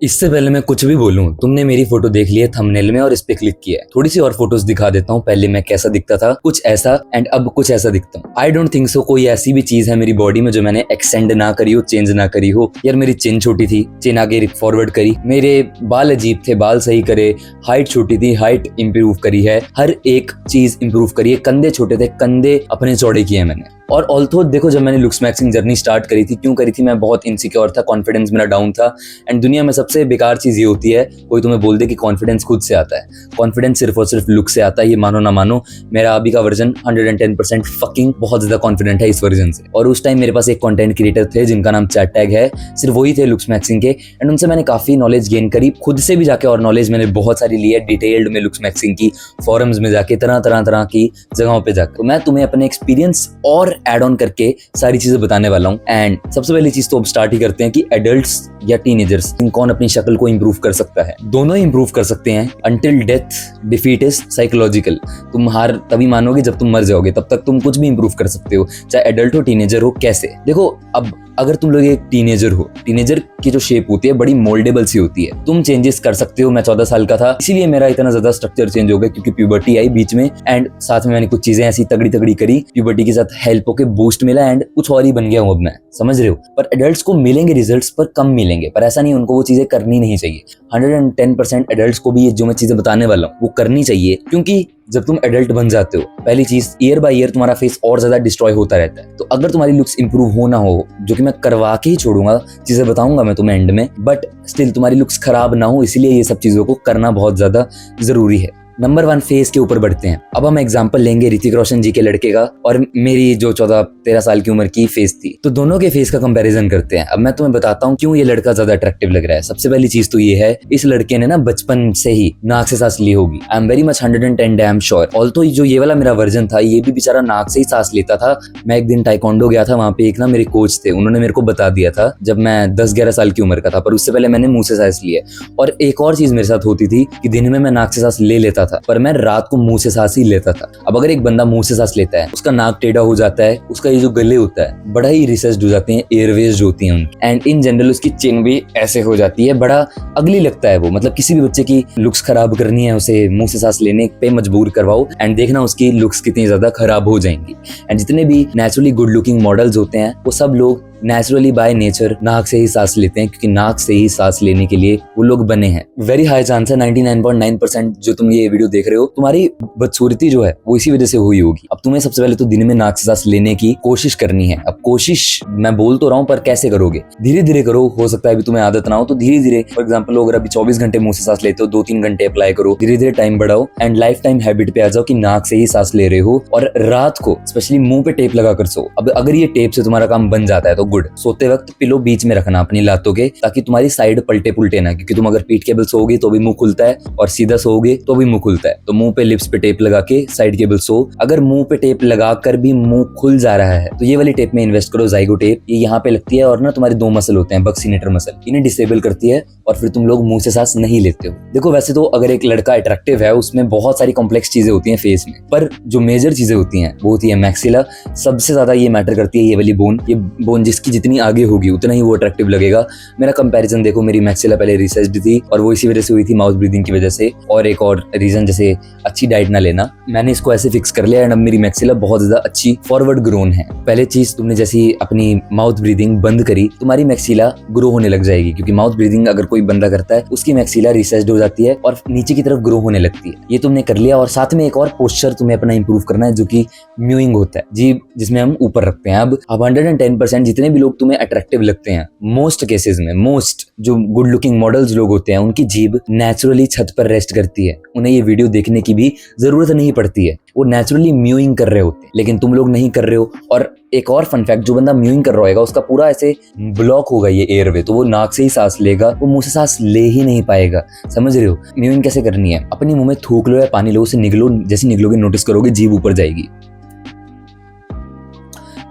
इससे पहले मैं कुछ भी बोलूं, तुमने मेरी फोटो देख ली है थंबनेल में और इस पे क्लिक किया है। थोड़ी सी और फोटोज दिखा देता हूँ। पहले मैं कैसा दिखता था, कुछ ऐसा, एंड अब कुछ ऐसा दिखता हूँ। आई डोंट थिंक सो कोई ऐसी भी चीज है मेरी बॉडी में जो मैंने एक्सटेंड ना करी हो, चेंज ना करी हो। यार मेरी चिन छोटी थी, चिन आगे फॉरवर्ड करी। मेरे बाल अजीब थे, बाल सही करे। हाइट छोटी थी, हाइट इंप्रूव करी है। हर एक चीज इंप्रूव करी है। कंधे छोटे थे, कंधे अपने चौड़े किए हैं मैंने। और ऑल्थो देखो, जब मैंने लुक्स मैक्सिंग जर्नी स्टार्ट करी थी, क्यों करी थी? मैं बहुत इनसिक्योर था, कॉन्फिडेंस मेरा डाउन था। एंड दुनिया में सबसे बेकार चीज ये होती है, कोई तुम्हें बोल दे कि कॉन्फिडेंस खुद से आता है। कॉन्फिडेंस सिर्फ और सिर्फ लुक से आता है, ये मानो ना मानो। मेरा अभी का वर्जन 110% फकिंग बहुत ज्यादा कॉन्फिडेंट है इस वर्जन से। और उस टाइम मेरे पास एक कंटेंट क्रिएटर थे जिनका नाम चैट टैग है, सिर्फ वही थे लुक्स मैक्सिंग के। एंड उनसे मैंने काफी नॉलेज गेन करी, खुद से भी जाके और नॉलेज मैंने बहुत सारी ली है डिटेल्ड में लुक्स मैक्सिंग की, फॉरम्स में जाके, तरह की जगहों पे जाकर। तो मैं तुम्हें अपने एक्सपीरियंस और एड ऑन करके सारी चीजें बताने वाला हूं। एंड सबसे पहली चीज तो अब स्टार्ट ही करते हैं कि एडल्ट्स या टीनेजर्स, कौन अपनी शक्ल को इंप्रूव कर सकता है? दोनों ही इंप्रूव कर सकते हैं। Until death defeat is psychological. तुम हार तभी मानोगे जब तुम मर जाओगे, तब तक तुम कुछ भी इंप्रूव कर सकते हो, चाहे एडल्ट हो, टीनेजर हो। कैसे? देखो, अब अगर तुम लोग एक टीनेजर हो, टीनेजर की जो शेप होती है बड़ी मोल्डेबल सी होती है, तुम चेंजेस कर सकते हो। मैं 14 साल का था, इसीलिए मेरा इतना ज्यादा स्ट्रक्चर चेंज हो गया, क्योंकि प्यूबर्टी आई बीच में। एंड साथ में मैंने कुछ चीजें ऐसी तगड़ी करी, प्यूबर्टी के साथ हेल्प होके बूस्ट मिला, एंड कुछ और ही बन गया हूं अब मैं, समझ रहे हो? पर एडल्ट्स को मिलेंगे रिजल्ट्स, पर कम मिलेंगे। पर ऐसा नहीं, उनको वो चीजें करनी नहीं चाहिए। 110% एडल्ट्स को भी ये जो मैं चीजें बताने वाला हूँ वो करनी चाहिए, क्योंकि जब तुम एडल्ट बन जाते हो, पहली चीज, ईयर बाय ईयर तुम्हारा फेस और ज्यादा डिस्ट्रॉय होता रहता है। तो अगर तुम्हारी लुक्स इंप्रूव हो ना हो, जो कि मैं करवा के ही छोड़ूंगा, चीजें बताऊंगा मैं तुम्हें एंड में, बट स्टिल तुम्हारी लुक्स खराब ना हो, इसलिए ये सब चीजों को करना बहुत ज्यादा जरूरी है। नंबर 1, फेस के ऊपर बढ़ते हैं। अब हम एग्जांपल लेंगे ऋतिक रोशन जी के लड़के का और मेरी जो 14-13 साल की उम्र की फेस थी, तो दोनों के फेस का कंपैरिजन करते हैं। अब मैं तुम्हें बताता हूँ क्यों ये लड़का ज्यादा अट्रैक्टिव लग रहा है। सबसे पहली चीज तो ये है, इस लड़के ने ना बचपन से ही नाक से सांस ली होगी। I am very much 110 damn sure. Although जो ये वाला मेरा वर्जन था, ये भी बेचारा नाक से ही सांस लेता था। मैं एक दिन टाइकोंडो गया था, वहां पे एक ना मेरे कोच थे, उन्होंने मेरे को बता दिया था जब मैं 10-11 साल की उम्र का था, पर उससे पहले मैंने मुंह से सांस लिया। और एक और चीज मेरे साथ होती थी कि दिन में मैं नाक से सांस ले लेता था, पर मैं रात को मुंह से सांस ही लेता था। अब अगर एक बंदा मुंह से सांस लेता है, उसका नाक टेढ़ा हो जाता है, उसका ये जो गले होता है बड़ा ही रिसेस्ड हो जाते हैं, एयरवेज जो होती हैं उनकी, एंड इन जनरल उसकी चिन भी ऐसे हो जाती है। बड़ा अगली लगता है वो। मतलब किसी भी बच्चे की लुक्स खराब करनी है, उसे मुंह से सांस लेने पे मजबूर करवाओ, एंड देखना उसकी लुक्स कितनी ज्यादा खराब हो जाएंगी। एंड जितने भी नेचुरली गुड लुकिंग मॉडल्स होते हैं, वो सब लोग नेचुरली बाय नेचर नाक से ही सांस लेते हैं, क्योंकि नाक से ही सांस लेने के लिए वो लोग बने हैं। वेरी हाई चांस है, 99.9% जो तुम ये वीडियो देख रहे हो, तुम्हारी बदसूरती जो है वो इसी वजह से हुई होगी। अब तुम्हें सबसे पहले तो दिन में नाक से सांस लेने की कोशिश करनी है। अब कोशिश मैं बोल तो रहा हूँ, पर कैसे करोगे? धीरे धीरे करो। हो सकता है अभी तुम्हें आदत ना हो, तो धीरे धीरे, फॉर एग्जाम्पल अगर अभी 24 घंटे मुंह से सांस लेते हो, 2-3 घंटे अप्लाई करो, धीरे धीरे टाइम बढ़ाओ, एंड लाइफ टाइम हैबिट पे आ जाओ कि नाक से ही सांस ले रहे हो। और रात को स्पेशली मुंह पे टेप लगा कर सो। अब अगर ये टेप से तुम्हारा काम बन जाता है तो गुड। सोते वक्त पिलो बीच में रखना अपनी लातों के, ताकि तुम्हारी साइड पलटे पुलटे ना, क्योंकि तुम अगर पीठ के बल सोओगे तो भी मुंह खुलता है, और सीधा सोओगे तो भी मुंह खुलता है। तो मुंह पे लिप्स पे टेप लगा के साइड के बल सो। अगर मुंह पे टेप लगाकर भी मुंह खुल जा रहा है, तो ये वाली टेप में इन्वेस्ट करो, ज़ाइगो टेप। ये यहाँ पे लगती है, और ना तुम्हारे 2 मसल होते हैं, बक्सीनेटर मसल, इन्हें डिसेबल करती है, और फिर तुम लोग मुंह से सांस नहीं लेते हो। देखो, वैसे तो अगर एक लड़का अट्रैक्टिव है, उसमें बहुत सारी कॉम्प्लेक्स चीजें होती हैं फेस में, पर जो मेजर चीजें होती हैं वो होती है मैक्सिला। सबसे ज्यादा ये मैटर करती है, ये वाली बोन। ये बोन जिसकी जितनी आगे होगी उतना ही वो अट्रैक्टिव लगेगा। मेरा कंपैरिजन देखो, मेरी मैक्सिला पहले रिसेस्ड थी, और वो इसी वजह से हुई थी, माउथ ब्रीदिंग की वजह से, और एक और रीजन जैसे अच्छी डाइट ना लेना। मैंने इसको ऐसे फिक्स कर लिया, एंड अब मेरी मैक्सिला बहुत ज्यादा अच्छी फॉरवर्ड ग्रोन है। पहले चीज, तुमने जैसी अपनी माउथ ब्रीदिंग बंद करी, तुम्हारी मैक्सिला ग्रो होने लग जाएगी, क्योंकि माउथ ब्रीदिंग अगर कोई बंदा करता है, उसकी मैक्सिला रिसेस्ड हो जाती है और नीचे की तरफ ग्रो होने लगती है। ये तुमने कर लिया, और साथ में एक और पोस्चर तुम्हें अपना इंप्रूव करना है, जो कि म्यूइंग होता है, जीभ जिसमें हम ऊपर रखते हैं। अब 110% जितने भी लोग तुम्हें अट्रैक्टिव लगते हैं, मोस्ट केसेस में, मोस्ट जो गुड लुकिंग मॉडल्स लोग होते हैं, उनकी जीभ नेचुरली छत पर रेस्ट करती है। उन्हें ये वीडियो देखने की भी जरूरत नहीं पड़ती है, वो नेचुरली म्यूइंग कर रहे होते हैं, लेकिन तुम लोग नहीं कर रहे हो। और एक और फन फैक्ट, जो बंदा म्यूइंग कर रहा होगा, उसका पूरा ऐसे ब्लॉक होगा ये एयरवे, तो वो नाक से ही सांस लेगा, वो मुंह से सांस ले ही नहीं पाएगा। समझ रहे हो? म्यूइंग कैसे करनी है? अपने मुंह में थूक लो या पानी लो, उसे निगलो, जैसे निगलोगे नोटिस करोगे जीभ ऊपर जाएगी।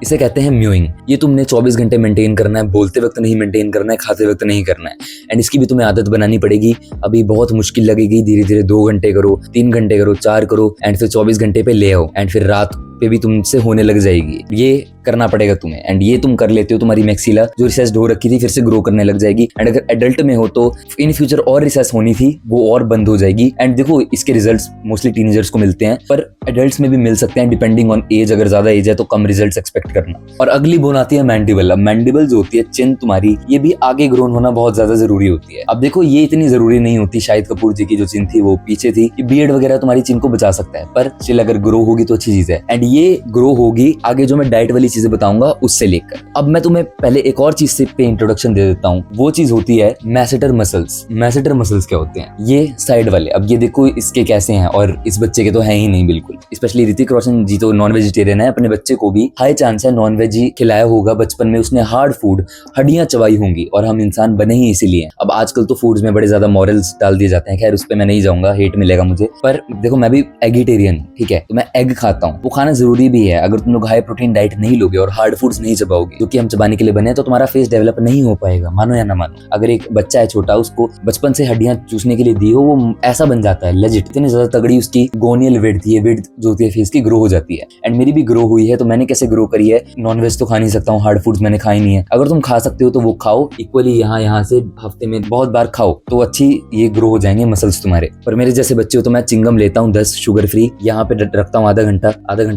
इसे कहते हैं म्यूइंग। ये तुमने 24 घंटे मेंटेन करना है, बोलते वक्त नहीं मेंटेन करना है, खाते वक्त नहीं करना है। एंड इसकी भी तुम्हें आदत बनानी पड़ेगी। अभी बहुत मुश्किल लगेगी, धीरे धीरे 2 घंटे करो, 3 घंटे करो, 4 करो, एंड फिर 24 घंटे पे ले आओ, एंड फिर रात पे भी तुमसे होने लग जाएगी। ये करना पड़ेगा तुम्हें, एंड ये तुम कर लेते हो, तुम्हारी मैक्सिला जो रिसेस्ड हो रखी थी फिर से ग्रो करने लग जाएगी। एंड अगर एडल्ट में हो तो इन फ्यूचर और रिसेस होनी थी वो और बंद हो जाएगी। एंड देखो इसके रिजल्ट्स मोस्टली टीनेजर्स को मिलते हैं, पर एडल्ट्स में भी मिल सकते हैं डिपेंडिंग ऑन एज। अगर ज्यादा एज है तो कम रिजल्ट्स एक्सपेक्ट करना। और अगली बोन आती है मैंडिबल। अब मैंडिबल जो होती है चिन तुम्हारी, ये भी आगे ग्रोन होना बहुत ज्यादा जरूरी होती है। अब देखो ये इतनी जरूरी नहीं होती, शाहिद कपूर जी की जो चिन थी वो पीछे थी, बियर्ड वगैरह तुम्हारी चिन को बचा सकता है, पर स्टिल अगर ग्रो होगी तो अच्छी चीज है। एंड ये ग्रो होगी आगे जो मैं डाइट वाली चीजें बताऊंगा उससे लेकर। अब मैं तुम्हें पहले एक और चीज से पे इंट्रोडक्शन दे देता हूँ, वो चीज होती है मैसेटर मसल्स। मैसेटर मसल्स क्या होते हैं? ये साइड वाले। अब ये देखो इसके कैसे हैं, और इस बच्चे के तो है ही नहीं बिल्कुल। स्पेशली ऋतिक रोशन जी तो नॉन वेजिटेरियन है, अपने बच्चे को भी हाई चांस है नॉन वेज ही खिलाया होगा बचपन में, उसने हार्ड फूड हड्डियां चबाई होंगी, और हम इंसान बने ही इसीलिए। अब आजकल तो फूड्स में बड़े ज्यादा मॉरल्स डाल दिए जाते हैं, खैर उस पर मैं नहीं जाऊंगा, हेट मिलेगा मुझे। पर देखो मैं भी एगिटेरियन हूँ, ठीक है, तो मैं एग खाता हूँ, वो खाना जरूरी भी है। अगर तुम लोग हाई प्रोटीन डाइट नहीं लोगे और हार्ड फूड्स नहीं चबाओगे जो कि हम चबाने के लिए बने, तो तुम्हारा फेस डेवलप नहीं हो पाएगा, मानो या ना मानो। अगर एक बच्चा है छोटा, उसको बचपन से हड्डियां चूसने के लिए दी हो, वो ऐसा बन जाता है लेजिट। इतनी ज्यादा तगड़ी उसकी गोनियल विड्थ है, विड्थ जो होती है फेस की, ग्रो हो जाती है। एंड मेरी भी ग्रो हुई है। तो मैंने कैसे ग्रो करी है? नॉनवेज तो खा नहीं सकता हूँ, हार्ड फूड्स मैंने खाई नहीं है। अगर तुम खा सकते हो तो वो खाओ इक्वली, यहाँ से हफ्ते में बहुत बार खाओ, तो अच्छी ये ग्रो हो जाएंगे मसल्स तुम्हारे। पर मेरे जैसे बच्चे हो तो मैं चिंगम लेता हूँ 10 शुगर फ्री, यहाँ पे रखता हूँ आधा घंटा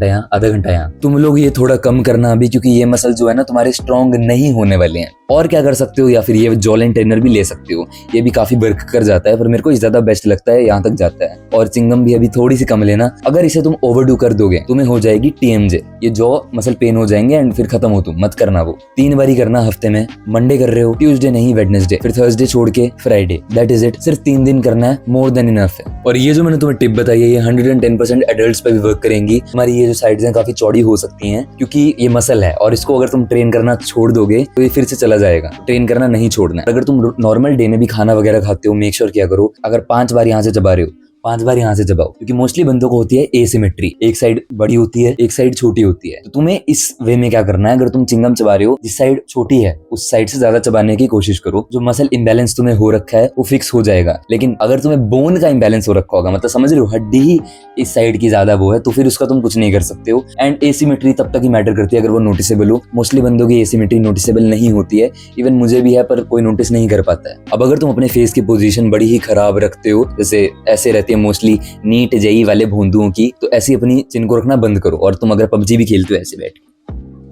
यहाँ, आधा घंटा यहाँ। तुम लोग ये थोड़ा कम करना अभी, क्योंकि ये मसल जो है ना तुम्हारे स्ट्रॉन्ग नहीं होने वाले हैं। और क्या कर सकते हो, या फिर ये जॉलेंट ट्रेनर भी ले सकते हो, ये भी काफी वर्क कर जाता है, पर मेरे को ज्यादा बेस्ट लगता है, यहाँ तक जाता है। और चिंगम भी अभी थोड़ी सी कम लेना, अगर इसे तुम ओवरडू कर दोगे तुम्हें हो जाएगी TMJ, ये जॉ मसल पेन हो जाएंगे एंड फिर खत्म हो, तुम मत करना वो। 3 बार ही करना हफ्ते में, मंडे कर रहे हो, ट्यूसडे नहीं वेडनेसडे, फिर थर्सडे छोड़ के फ्राइडे, दैट इज इट। सिर्फ 3 दिन करना है, मोर देन इनफ है। और ये जो मैंने तुम्हें टिप बताई है, ये 110% एडल्ट्स पे भी वर्क करेंगी। तुम्हारी ये जो साइड्स हैं काफी चौड़ी हो सकती हैं, क्योंकि ये मसल है, और इसको अगर तुम ट्रेन करना छोड़ दोगे तो ये फिर से चला जाएगा। ट्रेन करना नहीं छोड़ना है। अगर तुम नॉर्मल डे में भी खाना वगैरह खाते हो, मेक श्योर किया करो अगर 5 बार यहाँ से चबा रहे हो, 5 बार यहाँ से चबाओ, क्योंकि मोस्टली बंदों को होती है एसिमेट्री, एक साइड बड़ी होती है, एक साइड छोटी होती है। तो तुम्हें इस वे में क्या करना है, अगर तुम चिंगम चबा रहे हो, जिस साइड छोटी है उस साइड से ज्यादा चबाने की कोशिश करो। जो मसल इंबैलेंस तुम्हें हो रखा है वो फिक्स हो जाएगा। लेकिन अगर तुम्हें बोन का इंबैलेंस हो रखा होगा, मतलब समझ रहे हो, हड्डी ही इस साइड की ज्यादा वो है, तो फिर उसका तुम कुछ नहीं कर सकते हो। एंड एसिमेट्री तब तक ही मैटर करती है अगर वो नोटिसेबल हो। मोस्टली बंदों की एसिमेट्री नोटिसेबल नहीं होती है, इवन मुझे भी है, पर कोई नोटिस नहीं कर पाता है। अब अगर तुम अपने फेस की पोजीशन बड़ी ही खराब रखते हो, जैसे ऐसे रहती है मोस्टली नीट जेई वाले भोंदुओं की, तो ऐसी अपनी चिन को रखना बंद करो। और तुम अगर PUBG भी खेलते हो ऐसे बैठ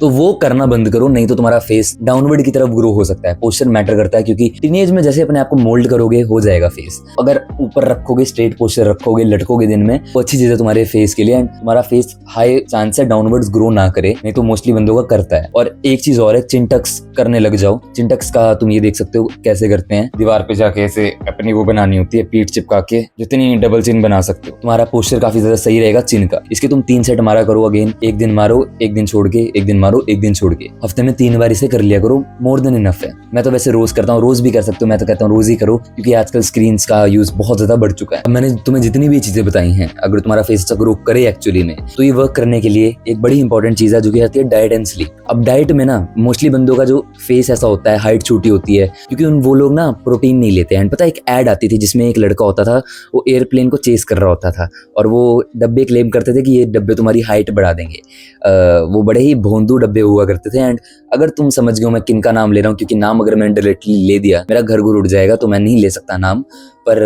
तो वो करना बंद करो, नहीं तो तुम्हारा फेस डाउनवर्ड की तरफ ग्रो हो सकता है। पोस्चर मैटर करता है, क्योंकि टीनेज में जैसे अपने आप को मोल्ड करोगे हो जाएगा फेस। अगर ऊपर रखोगे, स्ट्रेट पोस्चर रखोगे, लटकोगे दिन में, तो अच्छी चीज है तुम्हारे फेस के लिए। एंड तुम्हारा फेस हाई चांस है डाउनवर्ड्स ग्रो ना करे, नहीं तो मोस्टली बंदों का करता है। और एक चीज और है, चिंटक्स करने लग जाओ। चिंटक्स का तुम ये देख सकते हो कैसे करते हैं, दीवार पे जाके ऐसे अपनी वो बनानी होती है, पीठ चिपका के जितनी डबल चिन बना सकते हो, तुम्हारा पोस्चर काफी ज्यादा सही रहेगा चिन का। इसके तुम 3 सेट मारा करो अगेन, एक दिन मारो, एक दिन छोड़ के, एक दिन मारो, एक दिन छोड़ के, हफ्ते में 3 बार इसे कर लिया करो, मोर देन इनफ है। मैं तो वैसे रोज करता हूँ, रोज भी कर सकते हो, मैं तो कहता हूँ रोज ही करो, क्योंकि आजकल स्क्रीन्स का यूज बहुत ज्यादा बढ़ चुका है। अब मैंने तुम्हें जितनी भी चीजें बताई हैं, अगर तुम्हारा फेस अच्छा ग्रो करे एक्चुअली में, तो ये वर्क करने के लिए एक बड़ी इंपॉर्टेंट चीज है जो कि आती है डाइट एंड स्लीप। अब डाइट में ना मोस्टली बंदों का जो फेस ऐसा होता है, हाइट छोटी होती है, क्योंकि वो लोग ना प्रोटीन नहीं लेते हैं। पता है एक एड आती थी जिसमें एक लड़का होता था, वो एयरप्लेन को चेस कर रहा होता था, और वो डब्बे क्लेम करते थे कि ये डब्बे तुम्हारी हाइट बढ़ा देंगे। वो बड़े ही भोंदू डब्बे हुआ करते थे। एंड अगर तुम समझ गए हो मैं किन का नाम ले रहा हूँ, क्योंकि नाम अगर मैंने डायरेक्टली ले दिया मेरा घर घुर उड़ जाएगा, तो मैं नहीं ले सकता नाम, पर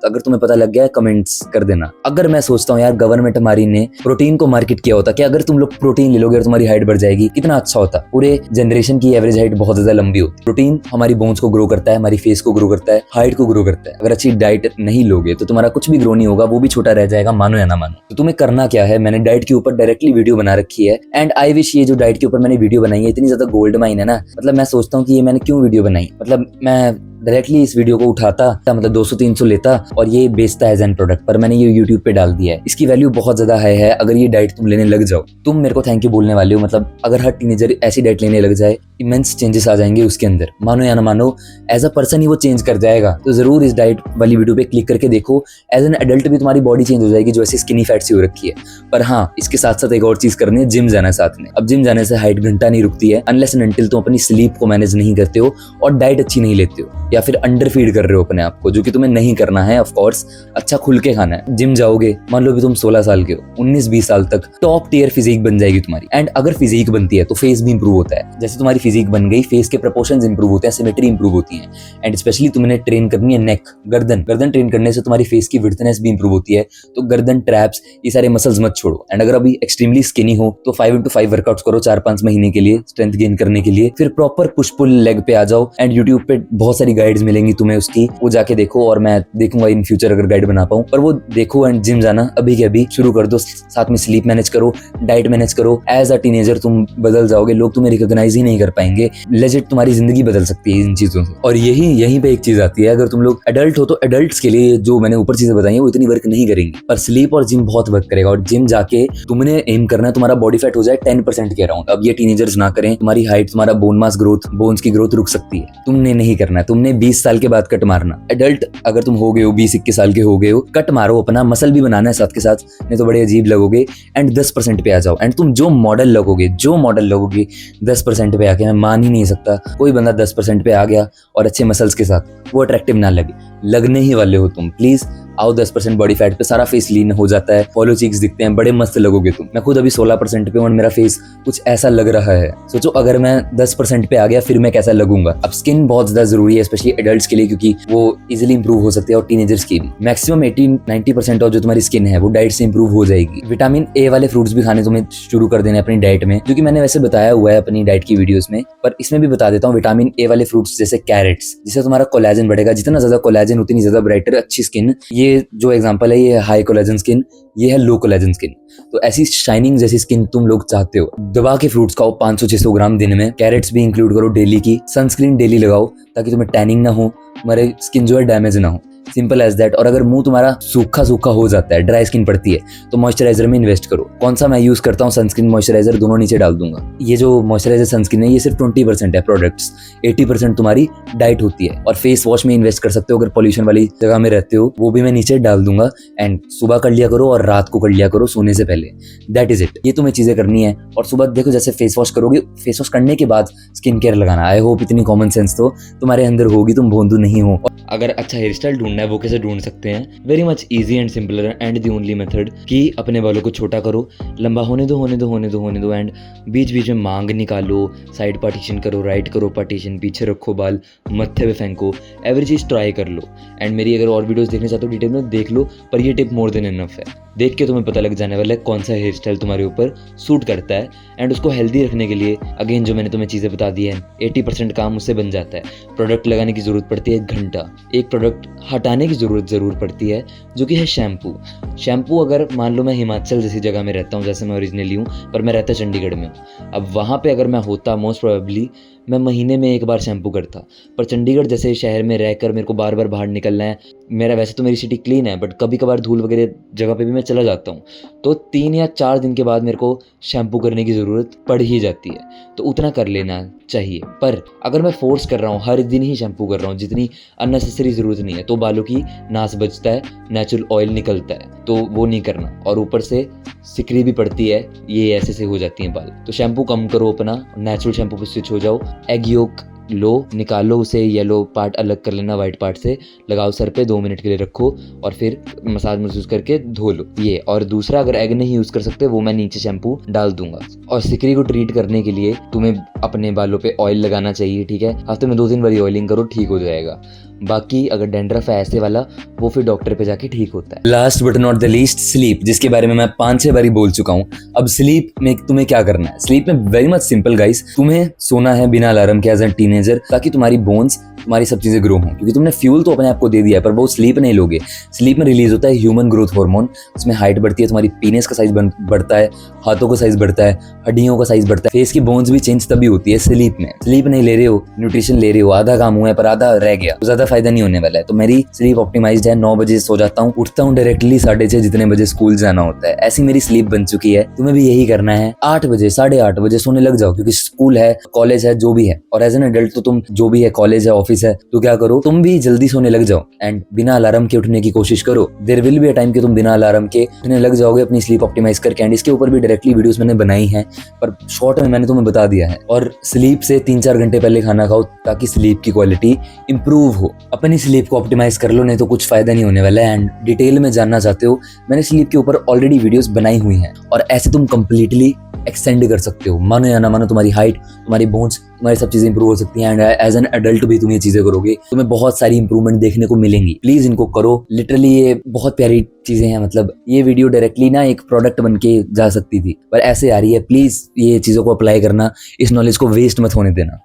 अगर तुम्हें पता लग गया है कमेंट्स कर देना। अगर मैं सोचता हूँ यार गवर्नमेंट हमारी ने प्रोटीन को मार्केट किया होता कि अगर तुम लोग प्रोटीन ले लोगे और तुम्हारी हाइट बढ़ जाएगी, कितना अच्छा होता। पूरे जनरेशन की एवरेज हाइट बहुत ज्यादा लंबी होती। प्रोटीन हमारी बोन्स को ग्रो करता है, हमारी फेस को ग्रो करता है, हाइट को ग्रो करता है। अगर अच्छी डाइट नहीं लोगे तो तुम्हारा कुछ भी ग्रो नहीं होगा, वो भी छोटा रह जाएगा, मानो या ना मानो। तो तुम्हें करना क्या है, मैंने डाइट के ऊपर डायरेक्टली वीडियो बना रखी है। एंड आई विश ये जो डाइट के ऊपर मैंने वीडियो बनाई है इतनी ज्यादा गोल्ड माइन है ना, मतलब मैं सोचता हूँ कि ये मैंने क्यों वीडियो बनाई, मतलब मैं डायरेक्टली इस वीडियो को उठाता, मतलब 200-300 लेता और ये बेचता एज एन प्रोडक्ट, पर मैंने ये यूट्यूब पे डाल दिया है। इसकी वैल्यू बहुत ज्यादा हाई है। अगर ये डाइट तुम लेने लग जाओ, तुम मेरे को थैंक यू बोलने वाले हो। मतलब अगर हर टीनेजर ऐसी डाइट लेने लग जाए, इमेंस चेंजेस आ जाएंगे उसके अंदर, मानो या ना मानो, एज अ पर्सन ही वो चेंज कर जाएगा। तो जरूर इस डाइट वाली वीडियो पे क्लिक करके देखो। एज एन एडल्ट भी तुम्हारी बॉडी चेंज हो जाएगी जो ऐसी स्किनी फैट सी हो रखी है। पर हाँ, इसके साथ साथ एक और चीज करनी है, जिम जाना है साथ में। अब जिम जाने से हाइट घंटा नहीं रुकती है, अनलेस एंड अनटिल तुम अपनी स्लीप को मैनेज नहीं करते हो और डाइट अच्छी नहीं लेते हो। या फिर अंडर फीड कर रहे हो अपने आप को, जो कि तुम्हें नहीं करना है। ऑफ कोर्स अच्छा खुल के खाना है। जिम जाओगे, मान लो भी तुम 16 साल के हो, 19-20 साल तक टॉप टियर फिजिक बन जाएगी तुम्हारी। एंड अगर फिजिक बनती है तो फेस भी इंप्रूव होता है। जैसे तुम्हारी फिजिक बन गई, फेस के प्रोपोर्शंस इंप्रूव होते हैं, सिमेट्री इंप्रूव होती है। एंड स्पेशली तुमने ट्रेन करनी है नेक, गर्दन ट्रेन करने से तुम्हारी फेस की विड्थनेस भी इंप्रूव होती है। तो गर्दन, ट्रैप्स, ये सारे मसल्स मत छोड़ो। एंड अगर अभी एक्सट्रीमली स्किनी हो तो 5x5 वर्कआउट्स करो 4-5 महीने के लिए स्ट्रेंथ गेन करने के लिए। फिर प्रॉपर पुश पुल लेग पे आ जाओ। एंड यूट्यूब पे बहुत सारी गाइड्स मिलेंगी तुम्हें उसकी, वो जाके देखो। और मैं देखूंगा इन फ्यूचर अगर गाइड बना पाऊं, पर वो देखो। एंड जिम जाना अभी के अभी शुरू कर दो। साथ में स्लीप मैनेज करो, डाइट मैनेज करो। एज अ टीनेजर तुम बदल जाओगे, लोग तुम्हें रिकॉग्नाइज ही नहीं कर पाएंगे। लेजिट तुम्हारी जिंदगी बदल सकती है इन चीजों से। और यहीं पे एक चीज आती है, अगर तुम लोग एडल्ट हो तो एडल्ट्स के लिए जो मैंने ऊपर चीजें बताई हैं वो इतनी वर्क नहीं करेंगी, पर स्लीप और जिम बहुत वर्क करेगा। और जिम जाके तुमने एम करना है तुम्हारा बॉडी फैट हो जाए 10% के अराउंड। अब ये टीनेजर्स ना करें, तुम्हारी हाइट, तुम्हारा बोन मास ग्रोथ, बोन्स की ग्रोथ रुक सकती है। तुमने नहीं करना है, तुमने 20 साल के बाद कट मारना। एडल्ट अगर तुम हो गए हो, 20-21 साल के हो गए हो, कट मारो अपना, मसल भी बनाना है साथ के साथ, नहीं तो बड़े अजीब लगोगे। एंड 10% पे आ जाओ। एंड तुम जो मॉडल लगोगे 10% पे आके, मैं मान ही नहीं सकता कोई बंदा 10% पे आ गया और अच्छे मसल्स के साथ, वो अट्रैक्टिव ना लगे। लगने ही वाले हो तुम, प्लीज आओ 10% बॉडी फैट पे, सारा फेस लीन हो जाता है, फॉलो चीक्स दिखते हैं, बड़े मस्त लगोगे तुम। मैं खुद अभी 16% पे हूं और मेरा फेस कुछ ऐसा लग रहा है। सोचो अगर मैं 10% पे आ गया फिर मैं कैसा लगूंगा। अब स्किन बहुत ज्यादा जरूरी है, स्पेशली एडल्ट्स के लिए, क्योंकि वो इजिली इंप्रूव हो सकती है। और टीनेजर्स की भी मैक्सिमम 80-90% ऑफ जो तुम्हारी स्किन है वो डाइट से इंप्रूव हो जाएगी। विटामिन ए वाले फ्रूट्स भी खाने तुम्हें शुरू कर देने अपनी डाइट में, जो कि मैंने वैसे बताया हुआ है अपनी डाइट की वीडियोस में, पर इसमें भी बता देता हूँ। विटामिन ए वाले फ्रूट्स जैसे कैरेट्स, जिससे तुम्हारा कोलेजन बढ़ेगा। जितना ज्यादा कोलेजन उतनी ज्यादा ब्राइटर अच्छी स्किन। ये जो एग्जांपल है, ये हाई कोलेजन स्किन, ये है लो कोलेजन स्किन। तो ऐसी शाइनिंग जैसी स्किन तुम लोग चाहते हो, दबा के फ्रूट्स खाओ 500-600 ग्राम दिन में। कैरेट्स भी इंक्लूड करो डेली की। सनस्क्रीन डेली लगाओ ताकि तुम्हें टैनिंग ना हो, तुम्हारे स्किन जो है डैमेज ना हो। Simple as that. और अगर मुंह तुम्हारा सूखा हो जाता है, ड्राई स्किन पड़ती है, तो मॉइस्चराइजर में इन्वेस्ट करो। कौन सा मैं यूज करता हूँ, सनस्क्रीन, मॉइस्चराइजर दोनों नीचे डाल दूंगा। ये जो मॉइस्चराइजर सनस्क्रीन है ये सिर्फ 20% है प्रोडक्ट्स, 80% तुम्हारी डाइट होती है। और फेस वॉश में इन्वेस्ट कर सकते हो अगर पॉल्यूशन वाली जगह में रहते हो, वो भी मैं नीचे डाल दूंगा। एंड सुबह कर लिया करो और रात को कर लिया करो सोने से पहले। That is it. ये तुम्हें चीजें करनी है। और सुबह देखो जैसे फेस वॉश करोगे, फेस वॉश करने के बाद स्किन केयर लगाना। आई होप इतनी कॉमन सेंस तो तुम्हारे अंदर होगी, तुम भोंदू नहीं हो। अगर अच्छा हेयर स्टाइल ढूंढना है वो कैसे ढूंढ सकते हैं? Very much easy and simpler and the only method कि अपने बालों को छोटा करो, लंबा होने दो एंड बीच बीच में मांग निकालो, साइड पार्टीशन करो, राइट करो पार्टीशन, पीछे रखो बाल, मत्थे पे फेंको, एवरी चीज़ ट्राई कर लो। एंड मेरी अगर और वीडियोस देखना चाहते हो डिटेल में देख लो, पर ये टिप मोर देन इनफ है। देख के तुम्हें पता लग जाने वाला है कौन सा हेयर स्टाइल तुम्हारे ऊपर सूट करता है। एंड उसको हेल्दी रखने के लिए अगेन जो मैंने तुम्हें चीज़ें बता दी हैं, 80% काम उससे बन जाता है। प्रोडक्ट लगाने की ज़रूरत पड़ती है 1 घंटा, एक प्रोडक्ट हटाने की ज़रूर पड़ती है जो कि है शैम्पू। अगर मान लो मैं हिमाचल जैसी जगह में रहता हूँ, जैसे मैं ओरिजिनली हूँ, पर मैं रहता चंडीगढ़ में हूँ। अब वहाँ पे अगर मैं होता, मोस्ट प्रोबेबली मैं महीने में 1 बार शैम्पू करता। पर चंडीगढ़ जैसे शहर में रहकर मेरे को बार बार बाहर निकलना है। मेरा वैसे तो मेरी सिटी क्लीन है, बट कभी कभार धूल वगैरह जगह पे भी मैं चला जाता हूँ, तो 3 या 4 दिन के बाद मेरे को शैम्पू करने की ज़रूरत पड़ ही जाती है। तो उतना कर लेना चाहिए। पर अगर मैं फोर्स कर रहा हूँ, हर दिन ही शैम्पू कर रहा हूँ, जितनी अननेसेसरी ज़रूरत नहीं है, तो बालों की नाश बचता है, नेचुरल ऑयल निकलता है, तो वो नहीं करना। और ऊपर से सिकरी भी पड़ती है, ये ऐसे हो जाती हैं बाल। तो शैम्पू कम करो अपना, नेचुरल शैम्पू पे स्विच हो जाओ। एग योक लो, निकालो उसे, येलो पार्ट अलग कर लेना वाइट पार्ट से, लगाओ सर पे, 2 मिनट के लिए रखो और फिर मसाज महसूस करके धो लो ये। और दूसरा, अगर एग नहीं यूज़ कर सकते वो मैं नीचे शैम्पू डाल दूंगा। और सिकरी को ट्रीट करने के लिए तुम्हें अपने बालों पे ऑयल लगाना चाहिए, ठीक है। हफ्ते में 2-3 बार ऑयलिंग करो, ठीक हो जाएगा। बाकी अगर डेंड्रफ है ऐसे वाला, वो फिर डॉक्टर पे जाके ठीक होता है। Last but not the least, sleep, जिसके बारे में मैं 5-6 बारी बोल चुका हूँ। अब स्लीप में तुम्हें क्या करना है? स्लीप में वेरी मच सिंपल गाइस, तुम्हें सोना है बिना अलार्म के एज अ टीनेजर, ताकि तुम्हारी बोन्स, तुम्हारी सब चीजें ग्रो हों। क्योंकि तुमने फ्यूल तो अपने आप को दे दिया है, पर वो स्लीप नहीं लोगे। स्लीप में रिलीज होता है ह्यूमन ग्रोथ हार्मोन, उसमें हाइट बढ़ती है, तुम्हारी पीनेस का साइज बढ़ता है, हाथों का साइज बढ़ता है, हड्डियों का साइज बढ़ता है, फेस की बोन्स भी चेंज तभी होती है स्लीप में। स्लीप नहीं ले रहे हो, न्यूट्रिशन ले रहे हो, आधा काम हुआ है पर आधा रह गया, तो ज्यादा फायदा नहीं होने वाला है। तो मेरी स्लीप ऑप्टिमाइज्ड है, 9 बजे सो जाता हूँ, उठता हूँ डायरेक्टली 6:30 जितने बजे स्कूल जाना होता है। ऐसी मेरी स्लीप बन चुकी है। तुम्हें भी यही करना है, 8 बजे 8:30 बजे सोने लग जाओ, क्योंकि स्कूल है, कॉलेज है, जो भी है। और एज एन एडल्ट तो तुम जो भी है, कॉलेज है, ऑफिस है, तो क्या करो, तुम भी जल्दी सोने लग जाओ एंड बिना अलार्म के उठने की कोशिश करो। There will be a time कि तुम बिना अलार्म के उठने लग जाओगे अपनी स्लीप ऑप्टिमाइज करके। एंड इसके ऊपर भी डायरेक्टली वीडियोस मैंने बनाई हैं, पर शॉर्ट में मैंने तुम्हें बता दिया है। और स्लीप से 3-4 घंटे पहले खाना खाओ, ताकि स्लीप की क्वालिटी इंप्रूव हो। अपनी स्लीप को ऑप्टिमाइज कर लो, नहीं तो कुछ फायदा नहीं होने वाला है। एंड डिटेल में जानना चाहते हो, मैंने स्लीप के ऊपर ऑलरेडी वीडियोस बनाई हुई हैं, और ऐसे तुम कंप्लीटली एक्सटेंड कर सकते हो। मानो या ना मानो, तुम्हारी हाइट, तुम्हारी बोन्स, तुम्हारी सब चीजें इंप्रूव हो सकती हैं। एंड एज एन एडल्ट भी तुम ये चीजें करोगे, तुम्हें बहुत सारी इंप्रूवमेंट देखने को मिलेंगी। प्लीज इनको करो, लिटरली ये बहुत प्यारी चीजें हैं। मतलब ये वीडियो डायरेक्टली ना एक प्रोडक्ट बन के जा सकती थी, पर ऐसे आ रही है। प्लीज ये चीजों को अप्लाई करना, इस नॉलेज को वेस्ट मत होने देना।